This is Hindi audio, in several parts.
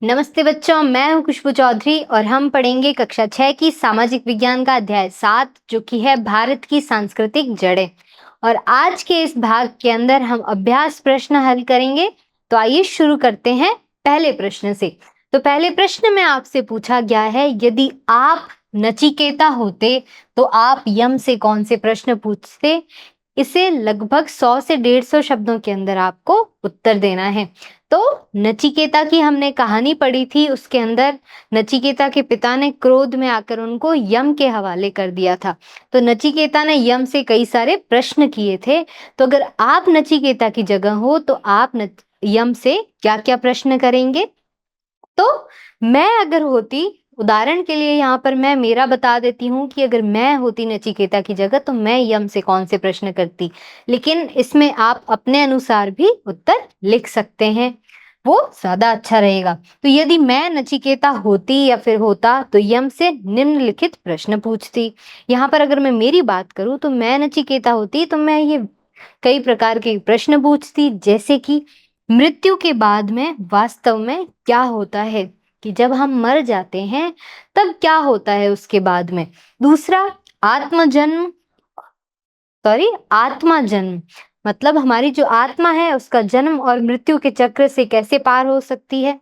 नमस्ते बच्चों, मैं हूँ खुशबू चौधरी और हम पढ़ेंगे कक्षा 6 की सामाजिक विज्ञान का अध्याय 7 जो कि है भारत की सांस्कृतिक जड़ें। और आज के इस भाग के अंदर हम अभ्यास प्रश्न हल करेंगे। तो आइए शुरू करते हैं पहले प्रश्न से। तो पहले प्रश्न में आपसे पूछा गया है, यदि आप नचिकेता होते तो आप यम से कौन से प्रश्न पूछते। इसे लगभग 100 से 150 शब्दों के अंदर आपको उत्तर देना है। तो नचिकेता की हमने कहानी पढ़ी थी, उसके अंदर नचिकेता के पिता ने क्रोध में आकर उनको यम के हवाले कर दिया था। तो नचिकेता ने यम से कई सारे प्रश्न किए थे। तो अगर आप नचिकेता की जगह हो तो आप यम से क्या क्या प्रश्न करेंगे। तो मैं अगर होती, उदाहरण के लिए यहाँ पर मैं मेरा बता देती हूँ कि अगर मैं होती नचिकेता की जगह तो मैं यम से कौन से प्रश्न करती। लेकिन इसमें आप अपने अनुसार भी उत्तर लिख सकते हैं, वो ज्यादा अच्छा रहेगा। तो यदि मैं नचिकेता होती या फिर होता तो यम से निम्नलिखित प्रश्न पूछती। यहाँ पर अगर मैं मेरी बात करूँ तो मैं नचिकेता होती तो मैं ये कई प्रकार के प्रश्न पूछती, जैसे कि मृत्यु के बाद में वास्तव में क्या होता है, कि जब हम मर जाते हैं तब क्या होता है उसके बाद में। दूसरा, आत्मजन्म आत्मा जन्म, मतलब हमारी जो आत्मा है उसका जन्म और मृत्यु के चक्र से कैसे पार हो सकती है।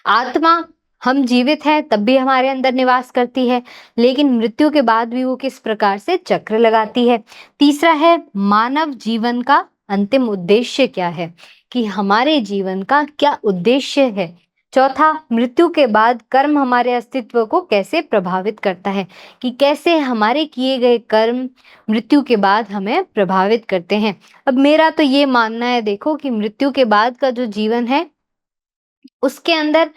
आत्मा, हम जीवित हैं तब भी हमारे अंदर निवास करती है, लेकिन मृत्यु के बाद भी वो किस प्रकार से चक्र लगाती है। तीसरा है, मानव जीवन का अंतिम उद्देश्य क्या है, कि हमारे जीवन का क्या उद्देश्य है। चौथा, मृत्यु के बाद कर्म हमारे अस्तित्व को कैसे प्रभावित करता है, कि कैसे हमारे किए गए कर्म मृत्यु के बाद हमें प्रभावित करते हैं। अब मेरा तो ये मानना है, देखो, कि मृत्यु के बाद का जो जीवन है उसके अंदर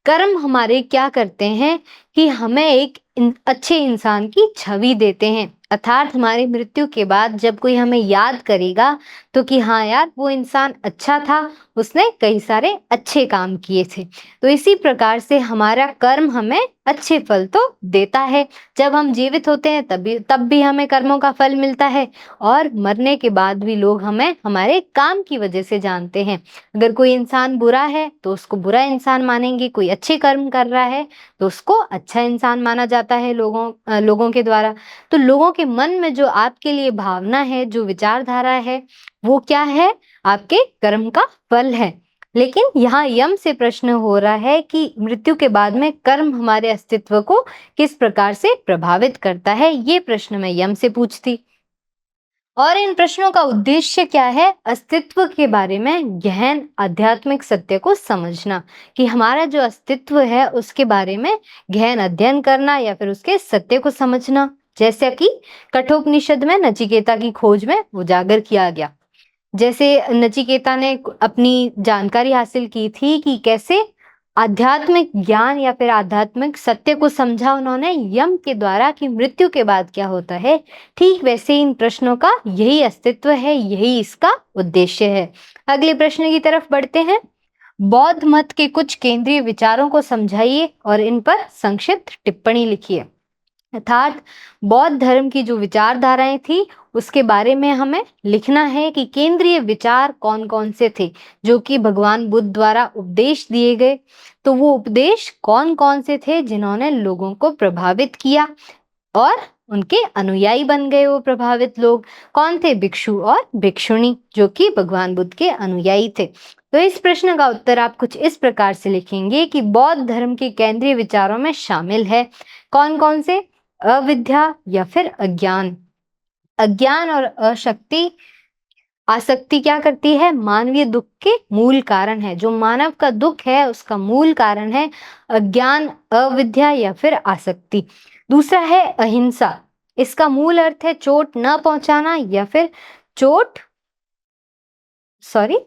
कर्म हमारे क्या करते हैं, कि हमें एक अच्छे इंसान की छवि देते हैं। अर्थात हमारी मृत्यु के बाद जब कोई हमें याद करेगा तो कि हाँ यार, वो इंसान अच्छा था, उसने कई सारे अच्छे काम किए थे। तो इसी प्रकार से हमारा कर्म हमें अच्छे फल तो देता है। जब हम जीवित होते हैं तब भी हमें कर्मों का फल मिलता है, और मरने के बाद भी लोग हमें हमारे काम की वजह से जानते हैं। अगर कोई इंसान बुरा है तो उसको बुरा इंसान मानेंगे, कोई अच्छे कर्म कर रहा है तो उसको अच्छा इंसान माना जाता है लोगों के द्वारा। तो लोगों के मन में जो आपके लिए भावना है, जो विचारधारा है, वो क्या है, आपके कर्म का फल है। लेकिन यहाँ यम से प्रश्न हो रहा है कि मृत्यु के बाद में कर्म हमारे अस्तित्व को किस प्रकार से प्रभावित करता है। ये प्रश्न मैं यम से पूछती। और इन प्रश्नों का उद्देश्य क्या है, अस्तित्व के बारे में गहन आध्यात्मिक सत्य को समझना, कि हमारा जो अस्तित्व है उसके बारे में गहन अध्ययन करना या फिर उसके सत्य को समझना, जैसे कि कठोपनिषद में नचिकेता की खोज में उजागर किया गया। जैसे नचिकेता ने अपनी जानकारी हासिल की थी कि कैसे आध्यात्मिक ज्ञान या फिर आध्यात्मिक सत्य को समझा उन्होंने यम के द्वारा, कि मृत्यु के बाद क्या होता है। ठीक वैसे इन प्रश्नों का यही अस्तित्व है, यही इसका उद्देश्य है। अगले प्रश्न की तरफ बढ़ते हैं। बौद्ध मत के कुछ केंद्रीय विचारों को समझाइए और इन पर संक्षिप्त टिप्पणी लिखिए। अर्थात बौद्ध धर्म की जो विचारधाराएं थी उसके बारे में हमें लिखना है, कि केंद्रीय विचार कौन कौन से थे जो कि भगवान बुद्ध द्वारा उपदेश दिए गए। तो वो उपदेश कौन कौन से थे जिन्होंने लोगों को प्रभावित किया और उनके अनुयायी बन गए। वो प्रभावित लोग कौन थे, भिक्षु और भिक्षुणी, जो कि भगवान बुद्ध के अनुयायी थे। तो इस प्रश्न का उत्तर आप कुछ इस प्रकार से लिखेंगे कि बौद्ध धर्म के केंद्रीय विचारों में शामिल है कौन कौन से, अविद्या या फिर अज्ञान। अज्ञान और आसक्ति क्या करती है, मानवीय दुख के मूल कारण है। जो मानव का दुख है उसका मूल कारण है अज्ञान, अविद्या या फिर आसक्ति। दूसरा है अहिंसा। इसका मूल अर्थ है चोट न पहुंचाना या फिर चोट सॉरी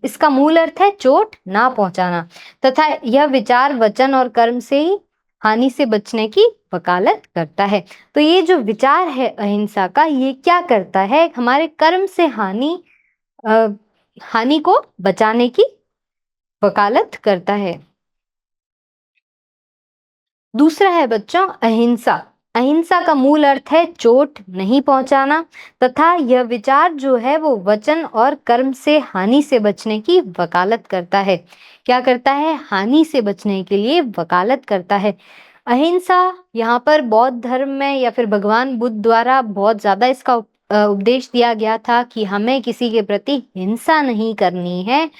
इसका मूल अर्थ है चोट ना पहुंचाना, तथा यह विचार वचन और कर्म से ही हानि से बचने की वकालत करता है। तो ये जो विचार है अहिंसा का, ये क्या करता है, हमारे कर्म से हानि को बचाने की वकालत करता है। दूसरा है बच्चों अहिंसा। अहिंसा का मूल अर्थ है चोट नहीं पहुंचाना, तथा यह विचार जो है वो वचन और कर्म से हानि से बचने की वकालत करता है। क्या करता है? हानि से बचने के लिए वकालत करता है। अहिंसा यहाँ पर बौद्ध धर्म में या फिर भगवान बुद्ध द्वारा बहुत ज्यादा इसका उपदेश दिया गया था कि हमें किसी के प्रति हिंसा नहीं करनी है।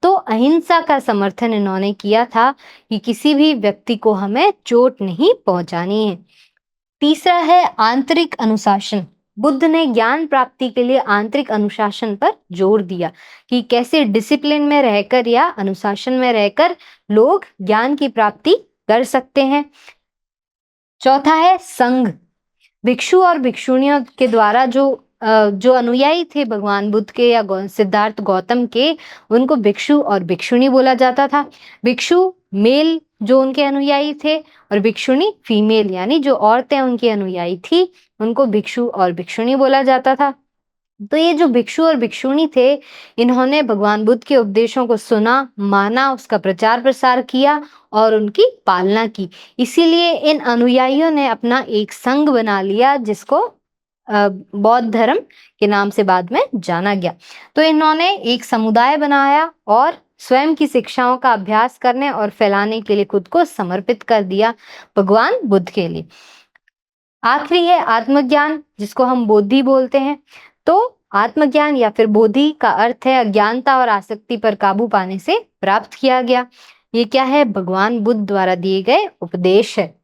तो अहिंसा का समर्थन इन्होंने किया था कि किसी भी व्यक्ति को हमें चोट नहीं पहुंचानी है। तीसरा है आंतरिक अनुशासन। बुद्ध ने ज्ञान प्राप्ति के लिए आंतरिक अनुशासन पर जोर दिया कि कैसे डिसिप्लिन में रहकर या अनुशासन में रहकर लोग ज्ञान की प्राप्ति कर सकते हैं। चौथा है संघ। भिक्षु और भिक्षुणियों के द्वारा जो अनुयायी थे भगवान बुद्ध के या सिद्धार्थ गौतम के, उनको भिक्षु और भिक्षुणी बोला जाता था। भिक्षु मेल जो उनके अनुयायी थे और भिक्षुणी फीमेल यानी जो औरतें उनकी अनुयायी थी, उनको भिक्षु और भिक्षुणी बोला जाता था। तो ये जो भिक्षु और भिक्षुणी थे, इन्होंने भगवान बुद्ध के उपदेशों को सुना, माना, उसका प्रचार प्रसार किया और उनकी पालना की। इसीलिए इन अनुयायियों ने अपना एक संघ बना लिया जिसको बौद्ध धर्म के नाम से बाद में जाना गया। तो इन्होंने एक समुदाय बनाया और स्वयं की शिक्षाओं का अभ्यास करने और फैलाने के लिए खुद को समर्पित कर दिया भगवान बुद्ध के लिए। आखिरी है आत्मज्ञान, जिसको हम बोधि बोलते हैं। तो आत्मज्ञान या फिर बोधि का अर्थ है अज्ञानता और आसक्ति पर काबू पाने से प्राप्त किया गया। ये क्या है? भगवान बुद्ध द्वारा दिए गए उपदेश है।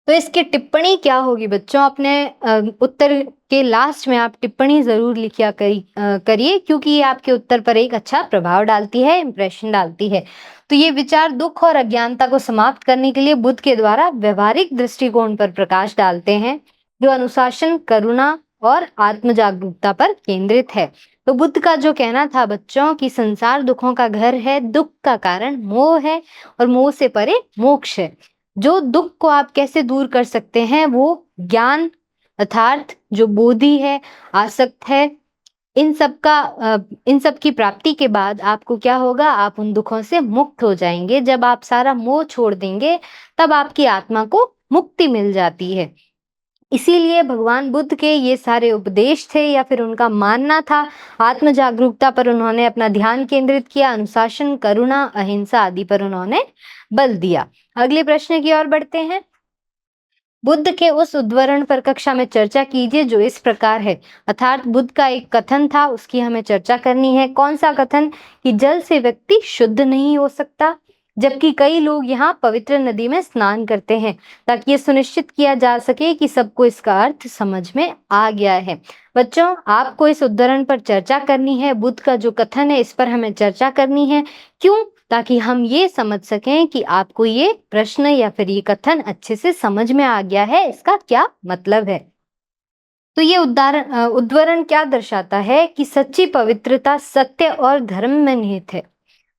तो इसकी टिप्पणी क्या होगी बच्चों? अपने उत्तर के लास्ट में आप टिप्पणी जरूर लिखिया करिए, क्योंकि ये आपके उत्तर पर एक अच्छा प्रभाव डालती है, इंप्रेशन डालती है। तो ये विचार दुख और अज्ञानता को समाप्त करने के लिए बुद्ध के द्वारा व्यवहारिक दृष्टिकोण पर प्रकाश डालते हैं, जो अनुशासन, करुणा और आत्म जागरूकता पर केंद्रित है। तो बुद्ध का जो कहना था बच्चों कि संसार दुखों का घर है, दुख का कारण मोह है और मोह से परे मोक्ष है। जो दुख को आप कैसे दूर कर सकते हैं? वो ज्ञान अर्थात जो बोधि है, आसक्त है, इन सब की प्राप्ति के बाद आपको क्या होगा? आप उन दुखों से मुक्त हो जाएंगे। जब आप सारा मोह छोड़ देंगे तब आपकी आत्मा को मुक्ति मिल जाती है। इसीलिए भगवान बुद्ध के ये सारे उपदेश थे या फिर उनका मानना था, आत्म जागरूकता पर उन्होंने अपना ध्यान केंद्रित किया, अनुशासन, करुणा, अहिंसा आदि पर उन्होंने बल दिया। अगले प्रश्न की ओर बढ़ते हैं। बुद्ध के उस उद्धरण पर कक्षा में चर्चा कीजिए जो इस प्रकार है। अर्थात बुद्ध का एक कथन था, उसकी हमें चर्चा करनी है। कौन सा कथन? कि जल से व्यक्ति शुद्ध नहीं हो सकता, जबकि कई लोग यहाँ पवित्र नदी में स्नान करते हैं, ताकि ये सुनिश्चित किया जा सके कि सबको इसका अर्थ समझ में आ गया है। बच्चों, आपको इस उद्धरण पर चर्चा करनी है। बुद्ध का जो कथन है इस पर हमें चर्चा करनी है। क्यों? ताकि हम ये समझ सकें कि आपको ये प्रश्न या फिर ये कथन अच्छे से समझ में आ गया है, इसका क्या मतलब है। तो ये उद्धरण क्या दर्शाता है? कि सच्ची पवित्रता सत्य और धर्म में निहित है।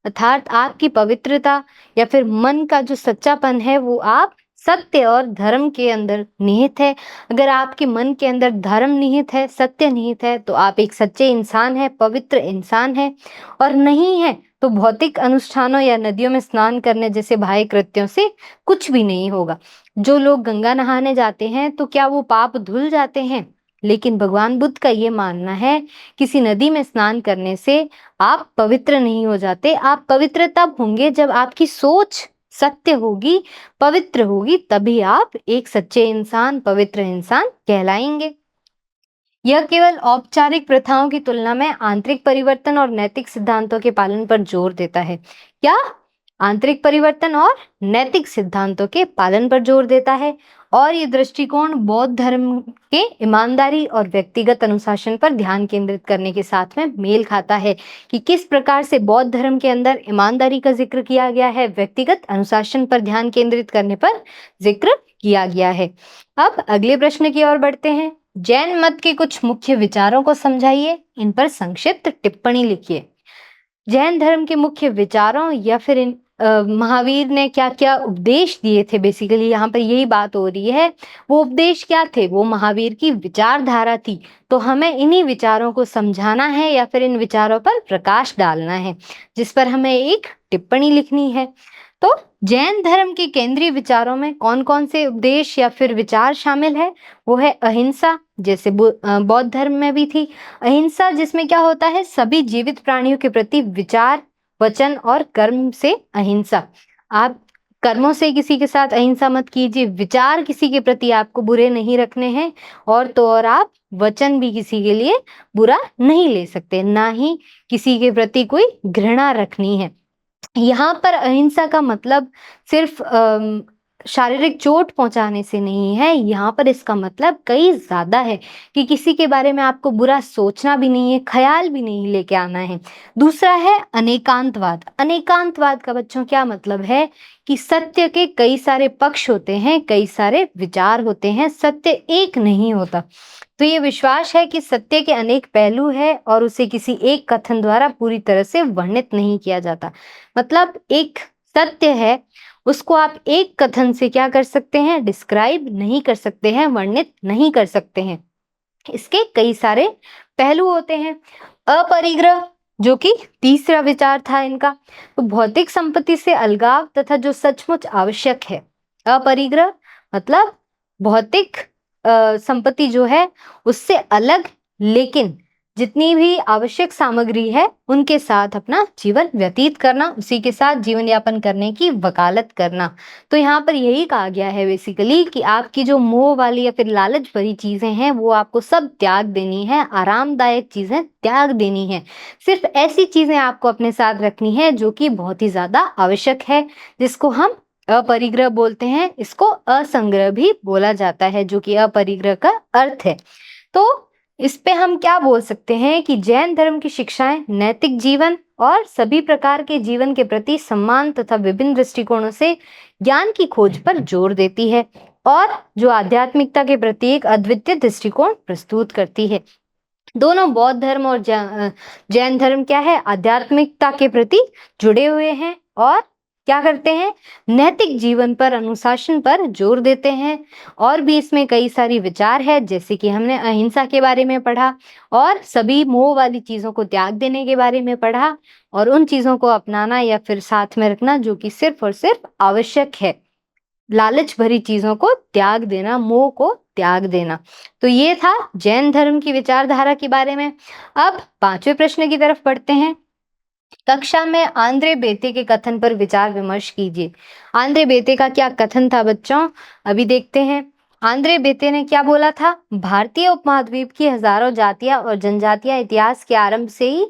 अर्थात आपकी पवित्रता या फिर मन का जो सच्चापन है वो आप सत्य और धर्म के अंदर निहित है। अगर आपके मन के अंदर धर्म निहित है, सत्य निहित है, तो आप एक सच्चे इंसान है, पवित्र इंसान है। और नहीं है तो भौतिक अनुष्ठानों या नदियों में स्नान करने जैसे बाह्य कृत्यों से कुछ भी नहीं होगा। जो लोग गंगा नहाने जाते हैं तो क्या वो पाप धुल जाते हैं? लेकिन भगवान बुद्ध का ये मानना है, किसी नदी में स्नान करने से आप पवित्र नहीं हो जाते। आप पवित्र तब होंगे जब आपकी सोच सत्य होगी, पवित्र होगी, तभी आप एक सच्चे इंसान, पवित्र इंसान कहलाएंगे। यह केवल औपचारिक प्रथाओं की तुलना में आंतरिक परिवर्तन और नैतिक सिद्धांतों के पालन पर जोर देता है। क्या? आंतरिक परिवर्तन और नैतिक सिद्धांतों के पालन पर जोर देता है। और ये दृष्टिकोण बौद्ध धर्म के ईमानदारी और व्यक्तिगत अनुशासन पर ध्यान केंद्रित करने के साथ में मेल खाता है कि किस प्रकार से बौद्ध धर्म के अंदर ईमानदारी का जिक्र किया गया है, व्यक्तिगत अनुशासन पर ध्यान केंद्रित करने पर जिक्र किया गया है। अब अगले प्रश्न की ओर बढ़ते हैं। जैन मत के कुछ मुख्य विचारों को समझाइए, इन पर संक्षिप्त टिप्पणी लिखिए। जैन धर्म के मुख्य विचारों या फिर इन महावीर ने क्या क्या उपदेश दिए थे, बेसिकली यहाँ पर यही बात हो रही है। वो उपदेश क्या थे? वो महावीर की विचारधारा थी। तो हमें इन्हीं विचारों को समझाना है या फिर इन विचारों पर प्रकाश डालना है, जिस पर हमें एक टिप्पणी लिखनी है। तो जैन धर्म के केंद्रीय विचारों में कौन कौन से उपदेश या फिर विचार शामिल है? वो है अहिंसा, जैसे बौद्ध धर्म में भी थी अहिंसा, जिसमें क्या होता है, सभी जीवित प्राणियों के प्रति विचार, वचन और कर्म से अहिंसा। आप कर्मों से किसी के साथ अहिंसा मत कीजिए, विचार किसी के प्रति आपको बुरे नहीं रखने हैं, और तो और आप वचन भी किसी के लिए बुरा नहीं ले सकते, ना ही किसी के प्रति कोई घृणा रखनी है। यहाँ पर अहिंसा का मतलब सिर्फ शारीरिक चोट पहुंचाने से नहीं है, यहाँ पर इसका मतलब कई ज्यादा है कि किसी के बारे में आपको बुरा सोचना भी नहीं है, ख्याल भी नहीं लेके आना है। दूसरा है अनेकांतवाद। अनेकांतवाद का बच्चों क्या मतलब है कि सत्य के कई सारे पक्ष होते हैं, कई सारे विचार होते हैं, सत्य एक नहीं होता। तो ये विश्वास है कि सत्य के अनेक पहलू है और उसे किसी एक कथन द्वारा पूरी तरह से वर्णित नहीं किया जाता। मतलब एक सत्य है, उसको आप एक कथन से क्या कर सकते हैं, डिस्क्राइब नहीं कर सकते हैं, वर्णित नहीं कर सकते हैं। इसके कई सारे पहलू होते हैं। अपरिग्रह, जो कि तीसरा विचार था इनका, तो भौतिक संपत्ति से अलगाव तथा जो सचमुच आवश्यक है। अपरिग्रह मतलब भौतिक संपत्ति जो है उससे अलग, लेकिन जितनी भी आवश्यक सामग्री है उनके साथ अपना जीवन व्यतीत करना, उसी के साथ जीवन यापन करने की वकालत करना। तो यहाँ पर यही कहा गया है बेसिकली कि आपकी जो मोह वाली या फिर लालच भरी चीजें हैं वो आपको सब त्याग देनी है, आरामदायक चीजें त्याग देनी है। सिर्फ ऐसी चीजें आपको अपने साथ रखनी है जो कि बहुत ही ज्यादा आवश्यक है, जिसको हम अपरिग्रह बोलते हैं। इसको असंग्रह भी बोला जाता है, जो कि अपरिग्रह का अर्थ है। तो इस पे हम क्या बोल सकते हैं कि जैन धर्म की शिक्षाएं नैतिक जीवन और सभी प्रकार के जीवन के प्रति सम्मान तथा विभिन्न दृष्टिकोणों से ज्ञान की खोज पर जोर देती है, और जो आध्यात्मिकता के प्रति एक अद्वितीय दृष्टिकोण प्रस्तुत करती है। दोनों बौद्ध धर्म और जैन धर्म क्या है, आध्यात्मिकता के प्रति जुड़े हुए हैं और क्या करते हैं, नैतिक जीवन पर, अनुशासन पर जोर देते हैं। और भी इसमें कई सारी विचार है, जैसे कि हमने अहिंसा के बारे में पढ़ा और सभी मोह वाली चीजों को त्याग देने के बारे में पढ़ा, और उन चीजों को अपनाना या फिर साथ में रखना जो कि सिर्फ और सिर्फ आवश्यक है, लालच भरी चीजों को त्याग देना, मोह को त्याग देना। तो ये था जैन धर्म की विचारधारा के बारे में। अब पांचवें प्रश्न की तरफ बढ़ते हैं। कक्षा में आंद्रे बेते के कथन पर विचार विमर्श कीजिए। आंद्रे बेते का क्या कथन था बच्चों, अभी देखते हैं। आंद्रे बेते ने क्या बोला था, भारतीय उपमहाद्वीप की हजारों जातियां और जनजातियां इतिहास के आरंभ से ही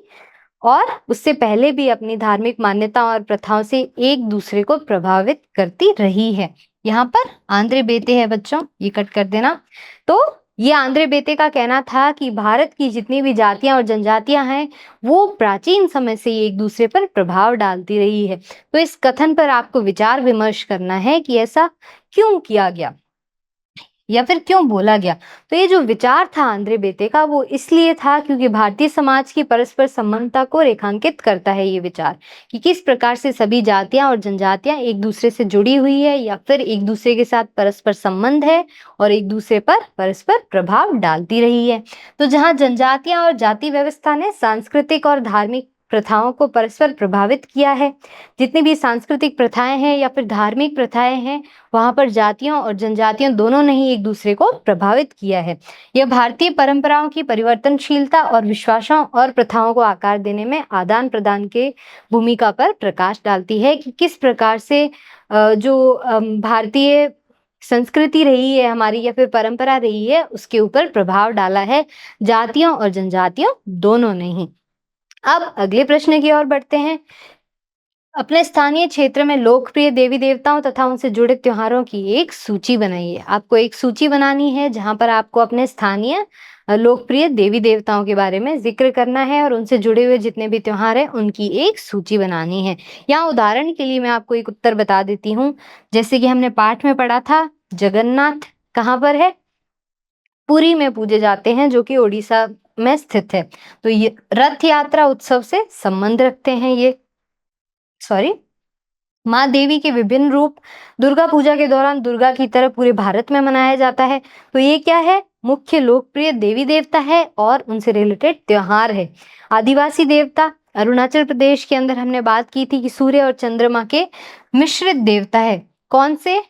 और उससे पहले भी अपनी धार्मिक मान्यताओं और प्रथाओं से एक दूसरे को प्रभावित करती रही है। यहाँ पर आंद्रे बेते है बच्चों, ये कट कर देना। तो ये आंद्रे बेते का कहना था कि भारत की जितनी भी जातियां और जनजातियां हैं वो प्राचीन समय से एक दूसरे पर प्रभाव डालती रही है। तो इस कथन पर आपको विचार विमर्श करना है कि ऐसा क्यों किया गया या फिर क्यों बोला गया। तो ये जो विचार था आंद्रे बेते का, वो इसलिए था क्योंकि भारतीय समाज की परस्पर समानता को रेखांकित करता है ये विचार, कि किस प्रकार से सभी जातियां और जनजातियां एक दूसरे से जुड़ी हुई है या फिर एक दूसरे के साथ परस्पर संबंध है और एक दूसरे पर परस्पर प्रभाव डालती रही है। तो जहाँ जनजातियां और जाति व्यवस्था ने सांस्कृतिक और धार्मिक प्रथाओं को परस्पर प्रभावित किया है, जितनी भी सांस्कृतिक प्रथाएं हैं या फिर धार्मिक प्रथाएं हैं, वहां पर जातियों और जनजातियों दोनों ने ही एक दूसरे को प्रभावित किया है। यह भारतीय परंपराओं की परिवर्तनशीलता और विश्वासों और प्रथाओं को आकार देने में आदान प्रदान के भूमिका पर प्रकाश डालती है कि किस प्रकार से जो भारतीय संस्कृति रही है हमारी या फिर परंपरा रही है, उसके ऊपर प्रभाव डाला है जातियों और जनजातियों दोनों ने ही। अब अगले प्रश्न की ओर बढ़ते हैं। अपने स्थानीय क्षेत्र में लोकप्रिय देवी देवताओं तथा उनसे जुड़े त्योहारों की एक सूची बनाइए। आपको एक सूची बनानी है जहां पर आपको अपने स्थानीय लोकप्रिय देवी देवताओं के बारे में जिक्र करना है और उनसे जुड़े हुए जितने भी त्योहार हैं उनकी एक सूची बनानी है। यहाँ उदाहरण के लिए मैं आपको एक उत्तर बता देती हूँ। जैसे कि हमने पाठ में पढ़ा था, जगन्नाथ कहाँ पर है, पुरी में पूजे जाते हैं, जो कि उड़ीसा में स्थित है। तो ये रथ यात्रा उत्सव से संबंध रखते हैं। ये माँ देवी के विभिन्न रूप दुर्गा पूजा के दौरान दुर्गा की तरह पूरे भारत में मनाया जाता है। तो ये क्या है, मुख्य लोकप्रिय देवी देवता है और उनसे रिलेटेड त्योहार है। आदिवासी देवता अरुणाचल प्रदेश के अंदर हमने बात की थी कि सूर्य और चंद्रमा के मिश्रित देवता है। कौन से?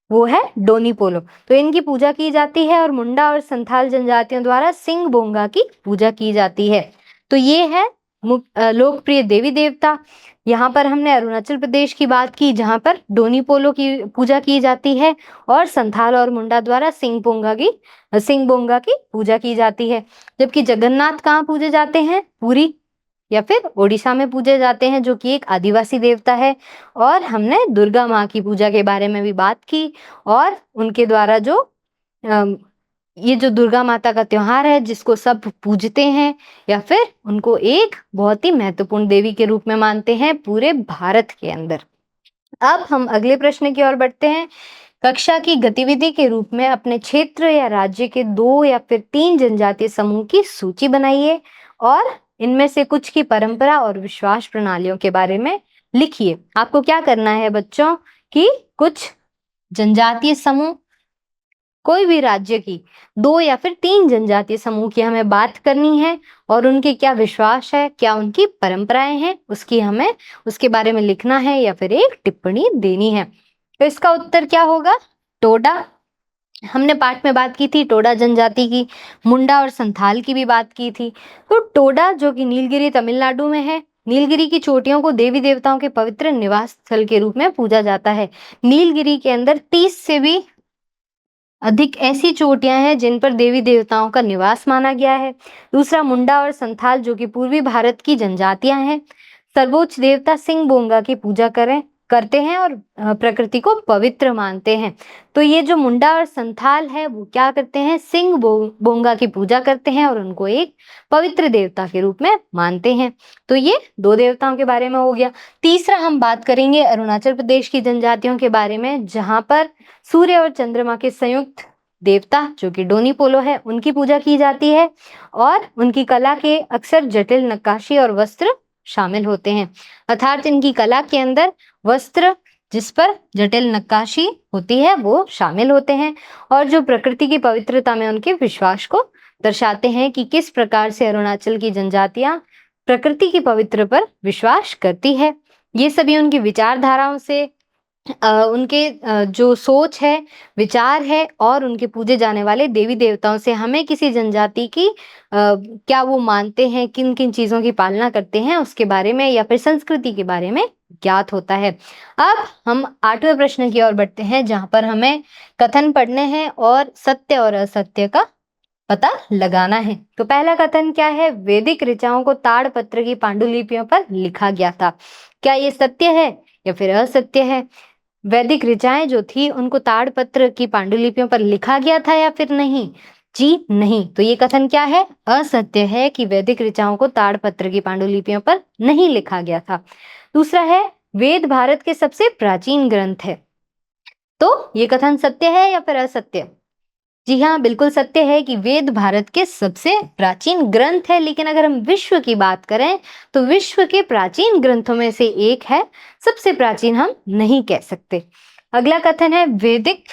वो है डोनी पोलो। तो इनकी पूजा की जाती है और मुंडा और संथाल जनजातियों द्वारा सिंह बोंगा की पूजा की जाती है। तो ये है लोकप्रिय देवी देवता। यहाँ पर हमने अरुणाचल प्रदेश की बात की जहाँ पर डोनी पोलो की पूजा की जाती है और संथाल और मुंडा द्वारा सिंह बोंगा की पूजा की जाती है। जबकि जगन्नाथ कहाँ पूजे जाते हैं? पुरी या फिर ओडिशा में पूजे जाते हैं, जो कि एक आदिवासी देवता है। और हमने दुर्गा माँ की पूजा के बारे में भी बात की और उनके द्वारा जो ये जो दुर्गा माता का त्योहार है जिसको सब पूजते हैं या फिर उनको एक बहुत ही महत्वपूर्ण देवी के रूप में मानते हैं पूरे भारत के अंदर। अब हम अगले प्रश्न की ओर बढ़ते हैं। कक्षा की गतिविधि के रूप में अपने क्षेत्र या राज्य के 2 या फिर 3 जनजातीय समूह की सूची बनाइए और इनमें से कुछ की परंपरा और विश्वास प्रणालियों के बारे में लिखिए। आपको क्या करना है बच्चों कि कुछ जनजातीय समूह, कोई भी राज्य की 2 या फिर 3 जनजातीय समूह की हमें बात करनी है और उनके क्या विश्वास है, क्या उनकी परंपराएं हैं, उसके बारे में लिखना है या फिर एक टिप्पणी देनी है। तो इसका उत्तर क्या होगा? टोडा। हमने पाठ में बात की थी टोडा जनजाति की, मुंडा और संथाल की भी बात की थी। तो टोडा जो कि नीलगिरी तमिलनाडु में है, नीलगिरी की चोटियों को देवी देवताओं के पवित्र निवास स्थल के रूप में पूजा जाता है। नीलगिरी के अंदर 30 से भी अधिक ऐसी चोटियां हैं जिन पर देवी देवताओं का निवास माना गया है। दूसरा, मुंडा और संथाल जो कि पूर्वी भारत की जनजातियां हैं, सर्वोच्च देवता सिंह बोंगा की पूजा करते हैं और प्रकृति को पवित्र मानते हैं। तो ये जो मुंडा और संथाल है वो क्या करते हैं? सिंह बोंगा की पूजा करते हैं और उनको एक पवित्र देवता के रूप में मानते हैं। तो ये 2 देवताओं के बारे में हो गया। तीसरा हम बात करेंगे अरुणाचल प्रदेश की जनजातियों के बारे में, जहां पर सूर्य और चंद्रमा के संयुक्त देवता जो कि डोनी पोलो है उनकी पूजा की जाती है और उनकी कला के अक्सर जटिल नक्काशी और वस्त्र शामिल होते हैं। अर्थात इनकी कला के अंदर वस्त्र जिस पर जटिल नक्काशी होती है वो शामिल होते हैं और जो प्रकृति की पवित्रता में उनके विश्वास को दर्शाते हैं कि किस प्रकार से अरुणाचल की जनजातियां प्रकृति की पवित्र पर विश्वास करती है। ये सभी उनकी विचारधाराओं से उनके जो सोच है, विचार है और उनके पूजे जाने वाले देवी देवताओं से हमें किसी जनजाति की क्या वो मानते हैं, किन किन चीजों की पालना करते हैं उसके बारे में या फिर संस्कृति के बारे में ज्ञात होता है। अब हम 8वें प्रश्न की ओर बढ़ते हैं जहां पर हमें कथन पढ़ने हैं और सत्य और असत्य का पता लगाना है। तो पहला कथन क्या है? वैदिक ऋचाओं को ताड़पत्र की पांडुलिपियों पर लिखा गया था। क्या ये सत्य है या फिर असत्य है? वैदिक ऋचाएं जो थी उनको ताड़पत्र की पांडुलिपियों पर लिखा गया था या फिर नहीं? जी नहीं। तो ये कथन क्या है? असत्य है कि वैदिक ऋचाओं को ताड़पत्र की पांडुलिपियों पर नहीं लिखा गया था। दूसरा है वेद भारत के सबसे प्राचीन ग्रंथ है। तो ये कथन सत्य है या फिर असत्य? जी हाँ, बिल्कुल सत्य है कि वेद भारत के सबसे प्राचीन ग्रंथ है। लेकिन अगर हम विश्व की बात करें तो विश्व के प्राचीन ग्रंथों में से एक है, सबसे प्राचीन हम नहीं कह सकते। अगला कथन है वैदिक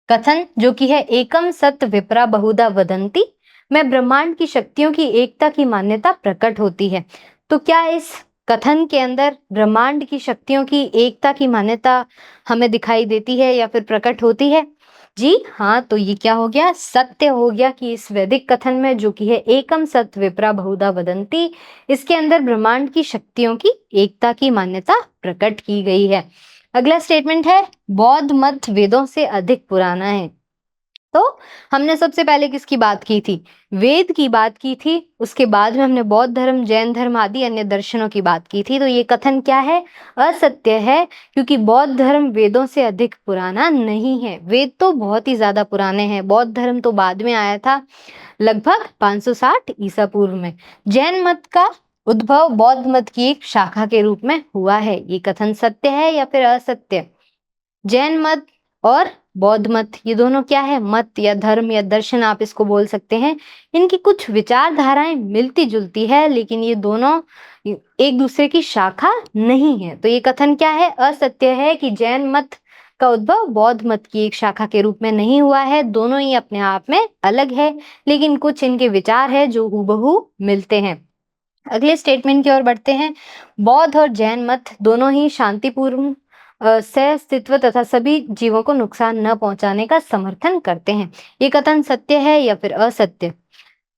कथन जो कि है एकम सत विप्रा बहुधा वदंती में ब्रह्मांड की शक्तियों की एकता की मान्यता प्रकट होती है। तो क्या इस कथन के अंदर ब्रह्मांड की शक्तियों की एकता की मान्यता हमें दिखाई देती है या फिर प्रकट होती है? जी हाँ। तो ये क्या हो गया? सत्य हो गया कि इस वैदिक कथन में जो कि है एकम सत विप्रा बहुधा वदंती, इसके अंदर ब्रह्मांड की शक्तियों की एकता की मान्यता प्रकट की गई है। अगला स्टेटमेंट है बौद्ध मत वेदों से अधिक पुराना है। तो हमने सबसे पहले किसकी बात की थी? वेद की बात की थी। उसके बाद में हमने बौद्ध धर्म, जैन धर्म आदि अन्य दर्शनों की बात की थी। तो ये कथन क्या है? असत्य है, क्योंकि बौद्ध धर्म वेदों से अधिक पुराना नहीं है। वेद तो बहुत ही ज्यादा पुराने हैं, बौद्ध धर्म तो बाद में आया था, लगभग 560 ईसा पूर्व में। जैन मत का उद्भव बौद्ध मत की एक शाखा के रूप में हुआ है। ये कथन सत्य है या फिर असत्य? जैन मत और बौद्ध मत ये दोनों क्या है? मत या धर्म या दर्शन आप इसको बोल सकते हैं। इनकी कुछ विचारधाराएं मिलती जुलती है लेकिन ये दोनों एक दूसरे की शाखा नहीं है। तो ये कथन क्या है? असत्य है कि जैन मत का उद्भव बौद्ध मत की एक शाखा के रूप में नहीं हुआ है। दोनों ही अपने आप में अलग है लेकिन कुछ इनके विचार है जो हूबहू मिलते हैं। अगले स्टेटमेंट की ओर बढ़ते हैं। बौद्ध और जैन मत दोनों ही शांतिपूर्ण सह-अस्तित्व तथा सभी जीवों को नुकसान न पहुंचाने का समर्थन करते हैं। ये कथन सत्य है या फिर असत्य?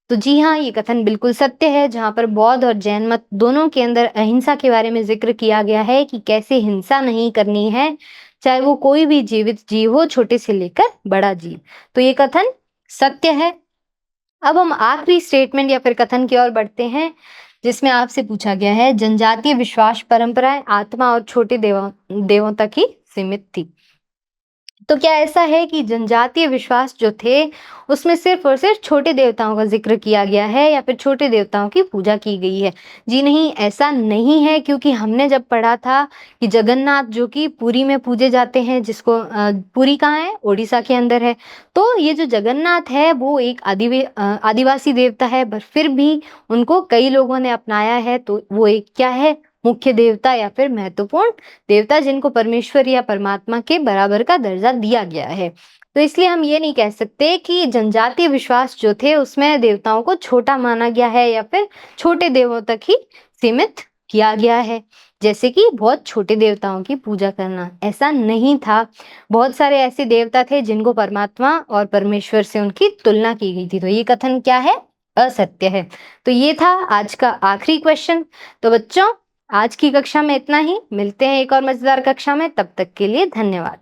तो जी हाँ, ये कथन बिल्कुल सत्य है, जहाँ पर बौद्ध और जैन मत दोनों के अंदर अहिंसा के बारे में ज़िक्र किया गया है कि कैसे हिंसा नहीं करनी है, चाहे वो कोई भी जीवित जीव हो, छोटे से लेकर बड़ा जीव। तो ये कथन सत्य है। अब हम आखिरी स्टेटमेंट या फिर कथन की ओर बढ़ते हैं, जिसमें आपसे पूछा गया है, जनजातीय विश्वास परंपराएं आत्मा और छोटे देवों देवों तक ही सीमित थी। तो क्या ऐसा है कि जनजातीय विश्वास जो थे, उसमें सिर्फ़ और सिर्फ़ छोटे देवताओं का ज़िक्र किया गया है या फिर छोटे देवताओं की पूजा की गई है? जी नहीं, ऐसा नहीं है, क्योंकि हमने जब पढ़ा था कि जगन्नाथ जो कि पुरी में पूजे जाते हैं, जिसको पुरी कहाँ है? ओडिशा के अंदर है। तो ये जो जगन्नाथ है, वो एक आदिवासी देवता है, पर फिर भी उनको कई लोगों ने अपनाया है, तो वो एक क्या है? मुख्य देवता या फिर महत्वपूर्ण देवता, जिनको परमेश्वर या परमात्मा के बराबर का दर्जा दिया गया है। तो इसलिए हम ये नहीं कह सकते कि जनजातीय विश्वास जो थे, उसमें देवताओं को छोटा माना गया है या फिर छोटे देवों तक ही सीमित किया गया है। जैसे कि बहुत छोटे देवताओं की पूजा करना, ऐसा नहीं था। बहुत सारे ऐसे देवता थे जिनको परमात्मा और परमेश्वर से उनकी तुलना की गई थी। तो ये कथन क्या है? असत्य है। तो ये था आज का आखिरी क्वेश्चन। तो बच्चों, आज की कक्षा में इतना ही। मिलते हैं एक और मजेदार कक्षा में, तब तक के लिए धन्यवाद।